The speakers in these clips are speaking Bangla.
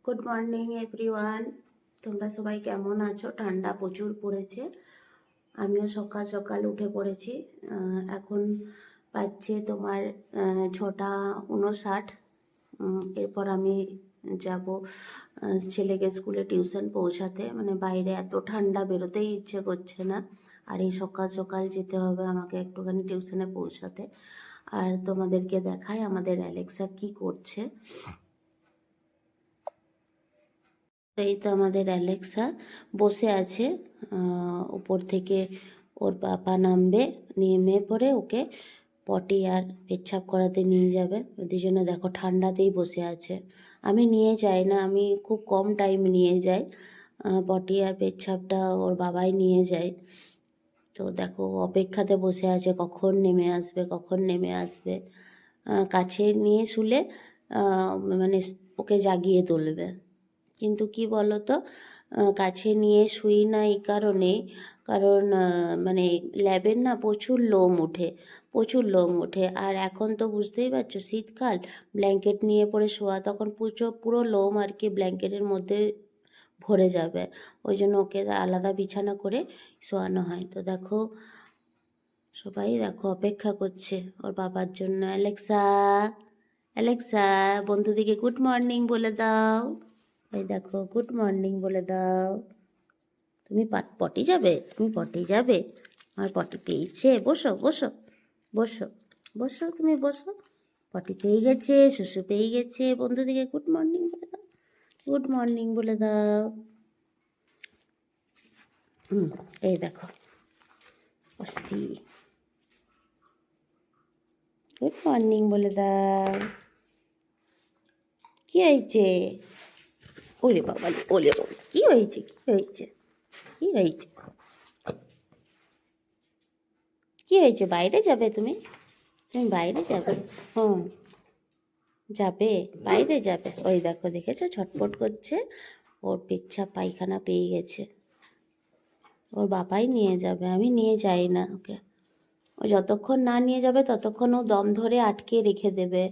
Good morning everyone. তোমরা সবাই কেমন আছো? ঠান্ডা প্রচুর পড়েছে। আমিও সকাল সকাল উঠে পড়েছি। এখন বাজছে তোমার 6:59। এরপর আমি যাব ছেলেকে স্কুলে টিউশন পৌঁছাতে। মানে বাইরে এত ঠান্ডা, বেরোতেই ইচ্ছে করছে না। আর এই সকাল সকাল যেতে হবে আমাকে একটুখানি টিউশনে পৌঁছাতে। আর তোমাদেরকে দেখাই আমাদের অ্যালেক্সা কি করছে। এই তো আমাদের অ্যালেক্সা বসে আছে। উপর থেকে ওর বাবা নামবে, নেমে পড়ে ওকে পটি আর পেচ্ছাপ করাতে নিয়ে যাবে। ওদের জন্য দেখো ঠান্ডাতেই বসে আছে। আমি নিয়ে যাই না, আমি খুব কম টাইম নিয়ে যাই। পটি আর পেচ্ছাপটা ওর বাবাই নিয়ে যায়। তো দেখো অপেক্ষাতে বসে আছে কখন নেমে আসবে, কখন নেমে আসবে। কাছে নিয়ে শুলে মানে ওকে জাগিয়ে তুলবে। কিন্তু কি বলো তো, কাছে নিয়ে শুই না এই কারণ মানে ল্যাবের না প্রচুর লোম ওঠে। আর এখন তো বুঝতেই পারছো শীতকাল, ব্ল্যাঙ্কেট নিয়ে পড়ে শোয়া, তখন পুরো লোম আর কি ব্ল্যাঙ্কেটের মধ্যে ভরে যাবে। ওই জন্য ওকে আলাদা বিছানা করে শোয়ানো হয়। তো দেখো সবাই দেখো অপেক্ষা করছে ওর বাবার জন্য। অ্যালেক্সা বন্ধুদিকে গুড মর্নিং বলে দাও। এই দেখো গুড মর্নিং বলে দাও। তুমি পটি যাবে? তুমি পটি যাবে? আমার পটি পেয়েছে। বসো বসো বসো বসো, তুমি বসো। পটি পেয়ে গেছে, শুশু পেয়ে গেছে। বন্ধুদিকে গুড মর্নিং বলে দাও, গুড মর্নিং বলে দাও। এই দেখো অস্থি, গুড মর্নিং বলে দাও। কি হয়েছে? ওরে বাবা, ওলে বাবা, কি হয়েছে? কি হয়েছে? কি হয়েছে? কি হয়েছে? বাইরে যাবে তুমি? তুমি বাইরে যাবে? যাবে, বাইরে যাবে। ওই দেখো, দেখেছো ছটফট করছে। ওর পেচ্ছাপ পায়খানা পেয়ে গেছে। ওর বাবাই নিয়ে যাবে, আমি নিয়ে যাই না ওকে। ও যতক্ষণ না নিয়ে যাবে ততক্ষণ ও দম ধরে আটকে রেখে দেবে।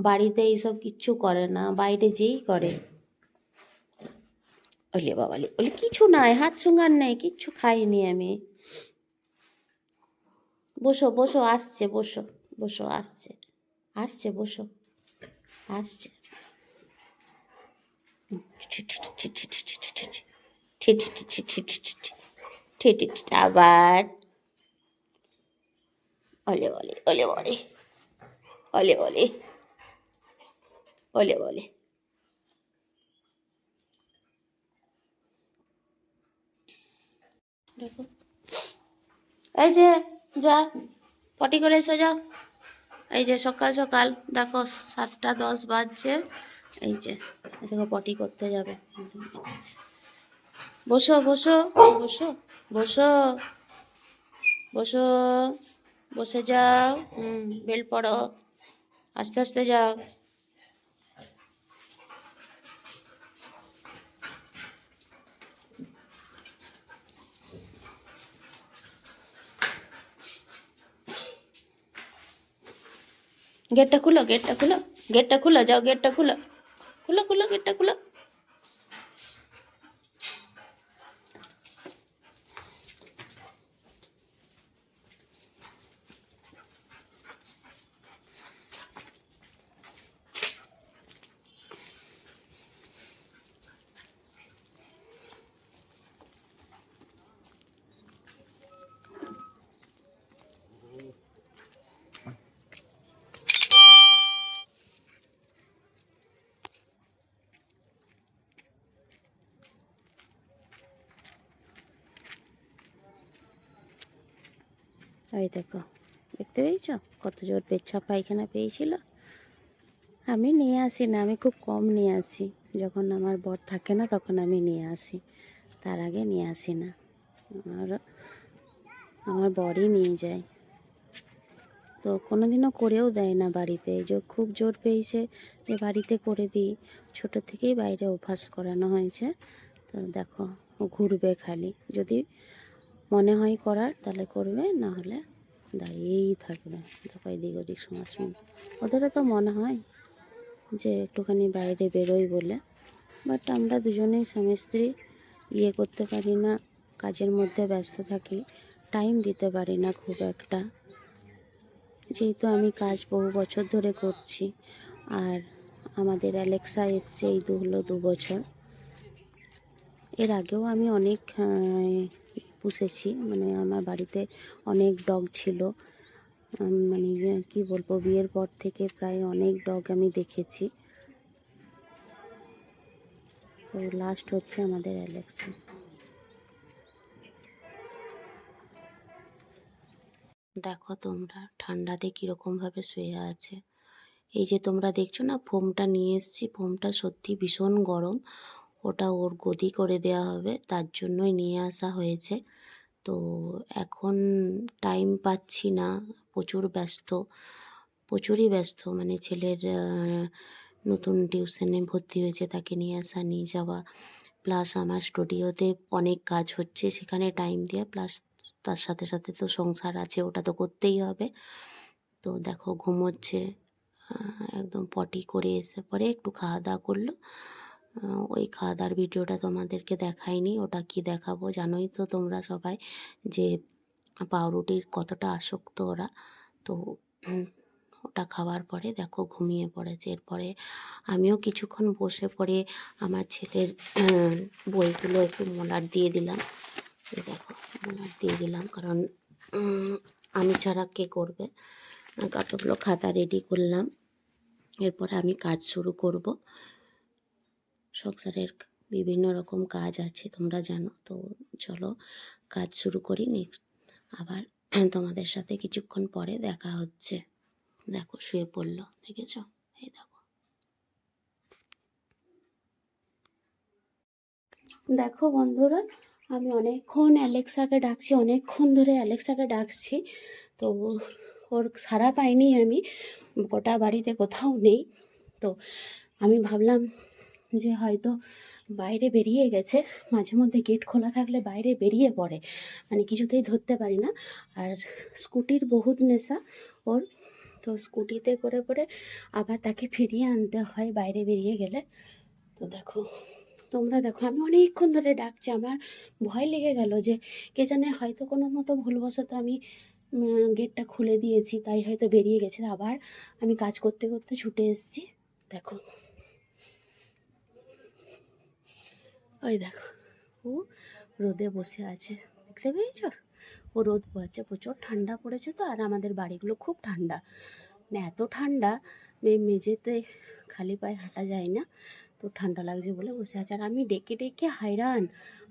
বাড়িতে এইসব কিচ্ছু করে না, বাইরে যেই করে। ওলে বাবালে, ওলে কিছু নাই, হাত সুঙ্গার নেই, কিচ্ছু খাইনি আমি। বসো বসো, আসছে, বসো বসো, আসছে আসছে, বসো, আসছে। আবার ওলে বলে, ওলে বলে, ওলে বলে, ওলে বলে। দেখো, এই যে যা পটি করে এসো, যাও। এই যে সকাল সকাল দেখো 7:10 বাজছে। এই যে দেখো পটি করতে যাবে। বসো বসো বসো বসো বসো, বসে যাও। বেল পড়ো, আস্তে আস্তে যাও। গেটটা খুলো, গেটটা খুলো, গেটটা খুলো, যাও গেটটা খুলো, খুলো খুলো, গেটটা খুলো। এই দেখো, দেখতে পেয়েছো কত জোর পেচ্ছাপ পায়খানা পেয়েছিল। আমি নিয়ে আসি না, আমি খুব কম নিয়ে আসি। যখন আমার বর থাকে না তখন আমি নিয়ে আসি, তার আগে নিয়ে আসি না। আমার বরই নিয়ে যায়। তো কোনোদিনও করেও দেয় না বাড়িতে। যে খুব জোর পেয়েছে যে বাড়িতে করে দিই, ছোটো থেকেই বাইরে অভ্যাস করানো হয়েছে। তো দেখো ও ঘুরবে খালি, যদি মনে হয় করার তাহলে করবে, না হলে দাঁড়িয়েই থাকবে। দেখো এদিক ওদিক সমাজ, ওদেরও তো মনে হয় যে একটুখানি বাইরে বেরোই বলে। বাট আমরা দুজনেই স্বামী স্ত্রী করতে পারি না, কাজের মধ্যে ব্যস্ত থাকি, টাইম দিতে পারি না খুব একটা। যেহেতু আমি কাজ বহু বছর ধরে করছি, আর আমাদের অ্যালেক্সা এসছে এই হলো 2 বছর। এর আগেও আমি অনেক পুষেছি, মানে আমার বাড়িতে অনেক ডগ ছিল। মানে কি বলবো, বিয়ের পর থেকে প্রায় অনেক ডগ আমি দেখেছি। তো লাস্ট হচ্ছে আমাদের অ্যালেক্সা। দেখো তোমরা ঠান্ডাতে কীরকমভাবে শুয়ে আছে। এই যে তোমরা দেখছো না, ফোমটা নিয়ে এসেছি, ফোমটা সত্যি ভীষণ গরম। ওটা ওর গদি করে দেওয়া হবে, তার জন্যই নিয়ে আসা হয়েছে। তো এখন টাইম পাচ্ছি না, প্রচুর ব্যস্ত, প্রচুরই ব্যস্ত। মানে ছেলের নতুন টিউশনে ভর্তি হয়েছে, তাকে নিয়ে আসা নিয়ে যাওয়া, প্লাস আমার স্টুডিওতে অনেক কাজ হচ্ছে, সেখানে টাইম দেওয়া, প্লাস তার সাথে সাথে তো সংসার আছে, ওটা তো করতেই হবে। তো দেখো ঘুমোচ্ছে, একদম পটি করে এসে পরে একটু খাওয়া দাওয়া করলো। ওই খাওয়া দাওয়ার ভিডিওটা তোমাদেরকে দেখাইনি, ওটা কি দেখাবো জানোই তো তোমরা সবাই যে পাউরুটির কতটা আসক্ত ওরা। তো ওটা খাওয়ার পরে দেখো ঘুমিয়ে পড়েছে। এরপরে আমিও কিছুক্ষণ বসে পড়ে আমার ছেলের বইগুলো একটু মলাট দিয়ে দিলাম। এই দেখো মলাট দিয়ে দিলাম, কারণ আমি ছাড়া কে করবে। কতগুলো খাতা রেডি করলাম, এরপরে আমি কাজ শুরু করব। সংসারের বিভিন্ন রকম কাজ আছে তোমরা জানো। তো চলো কাজ শুরু করি, নেক্সট আবার তোমাদের সাথে কিছুক্ষণ পরে দেখা হচ্ছে। দেখো শুয়ে পড়লো, দেখেছ? এই দেখো, দেখো বন্ধুরা, আমি অনেকক্ষণ অ্যালেক্সাকে ডাকছি, অনেকক্ষণ ধরে অ্যালেক্সাকে ডাকছি। তো ওর সাড়া পাইনি আমি, গোটা বাড়িতে কোথাও নেই। তো আমি ভাবলাম যে হয়তো বাইরে বেরিয়ে গেছে। মাঝে মধ্যে গেট খোলা থাকলে বাইরে বেরিয়ে পড়ে, মানে কিছুতেই ধরতে পারি না। আর স্কুটির বহুত নেশা ওর, তো স্কুটিতে করে করে আবার তাকে ফিরিয়ে আনতে হয় বাইরে বেরিয়ে গেলে। তো দেখো তোমরা দেখো, আমি অনেকক্ষণ ধরে ডাকছি, আমার ভয় লেগে গেল যে কে জানে হয়তো কোনো মতো ভুলবশত আমি গেটটা খুলে দিয়েছি, তাই হয়তো বেরিয়ে গেছে। আবার আমি কাজ করতে করতে ছুটে এসেছি। দেখো ওই দেখো, ও রোদে বসে আছে, দেখতে পেয়েছো? ও রোদ পোহাচ্ছে, প্রচুর ঠান্ডা পড়েছে তো। আর আমাদের বাড়িগুলো খুব ঠান্ডা, মানে এত ঠান্ডা মেঝেতে খালি পায়ে হাঁটা যায় না। তো ঠান্ডা লাগছে বলে বসে আছে। আর আমি ডেকে ডেকে হায়রান,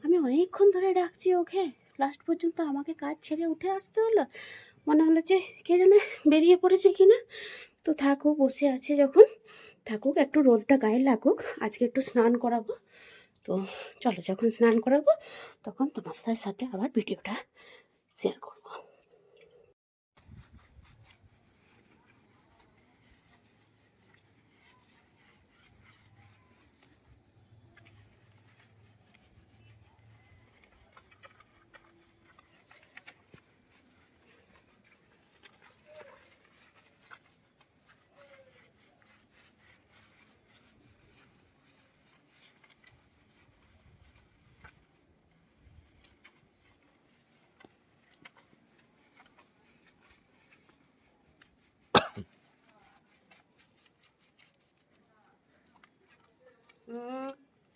আমি অনেকক্ষণ ধরে ডাকছি ওকে, লাস্ট পর্যন্ত আমাকে কাজ ছেড়ে উঠে আসতে হলো। মনে হলো যে কে জানে বেরিয়ে পড়েছে কিনা। তো থাকুক, বসে আছে যখন থাকুক, একটু রোদটা গায়ে লাগুক। আজকে একটু স্নান করাবো। তো চলো, যখন স্নান করাবো তখন তোমার সাথে আবার ভিডিওটা শেয়ার করবো।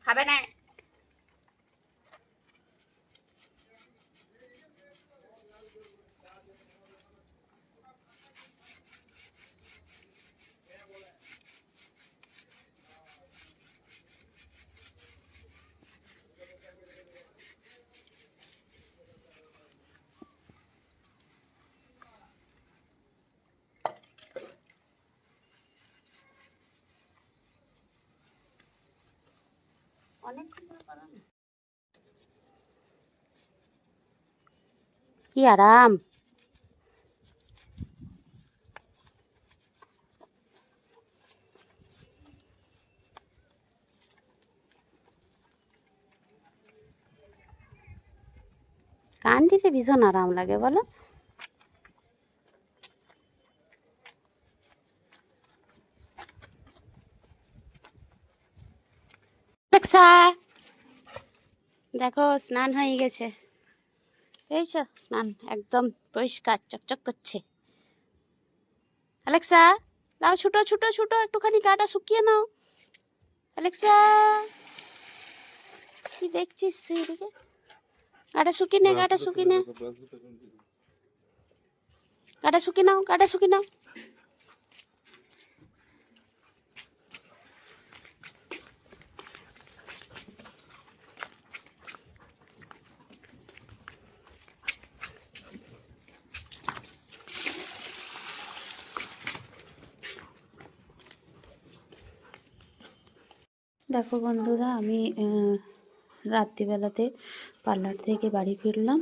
খাবে না? কি আরাম। কান দিতে ভীষণ আরাম লাগে বলো। অ্যালেক্সা, দেখো স্নান হয়ে গেছে। এইছো স্নান একদম পরিষ্কার চকচক করছে। অ্যালেক্সা, নাও ছুটো ছুটো ছুটো, একটুখানি গাটা শুকিয়ে নাও। অ্যালেক্সা, কি দেখছিস তুই এদিকে? গাটা শুকিয়ে নে, গাটা শুকিয়ে নে, গাটা শুকিয়ে নাও, গাটা শুকিয়ে নাও। দেখো বন্ধুরা, আমি রাত্রিবেলাতে পার্লার থেকে বাড়ি ফিরলাম,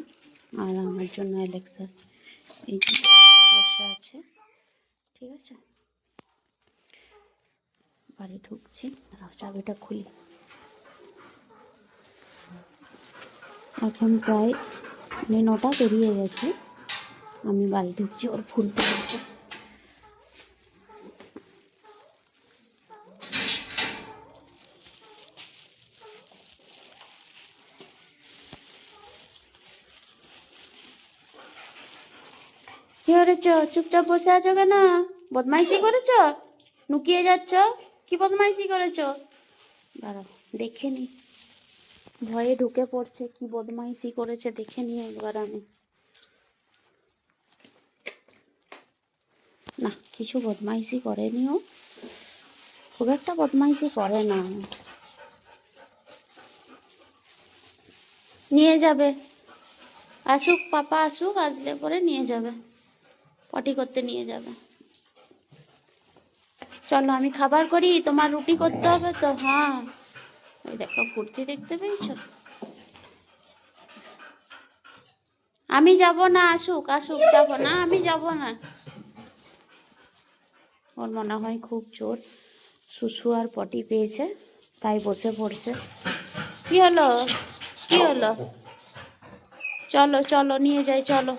আর আমার জন্য অ্যালেক্সা এই যে বসে আছে। ঠিক আছে, বাড়ি ঢুকছি, চাবিটা খুলি। এখন প্রায় 9টা পেরিয়ে গেছে, আমি বাড়ি ঢুকছি ওর খুলতে খুলতে। কি করেছ? চুপচাপ বসে আছো কেন? বদমাইশি করেছ? লুকিয়ে যাচ্ছ? কি বদমাইশি করেছ? দাঁড়াও দেখে নি, ভয়ে ঢুকে পড়ছে। কি বদমাইশি করেছে দেখে নি একবার আমি। না, কিছু বদমাইশি করেনি ও, খুব একটা বদমাইশি করে না। নিয়ে যাবে, আসুক পাপা আসুক, আসলে পরে নিয়ে যাবে, পটি করতে নিয়ে যাবে। চলো আমি খাবার করি, তোমার রুটি করতে হবে তো। হ্যাঁ, ওই দেখো কুর্তি দেখতে পেয়েছো? আমি যাব না, আসুক আসুক, যাব না, আমি যাব না। ওর মনে হয় খুব জোর শুশু আর পটি পেয়েছে, তাই বসে পড়ছে। কি হলো? কি হলো? চলো চলো নিয়ে যাই, চলো।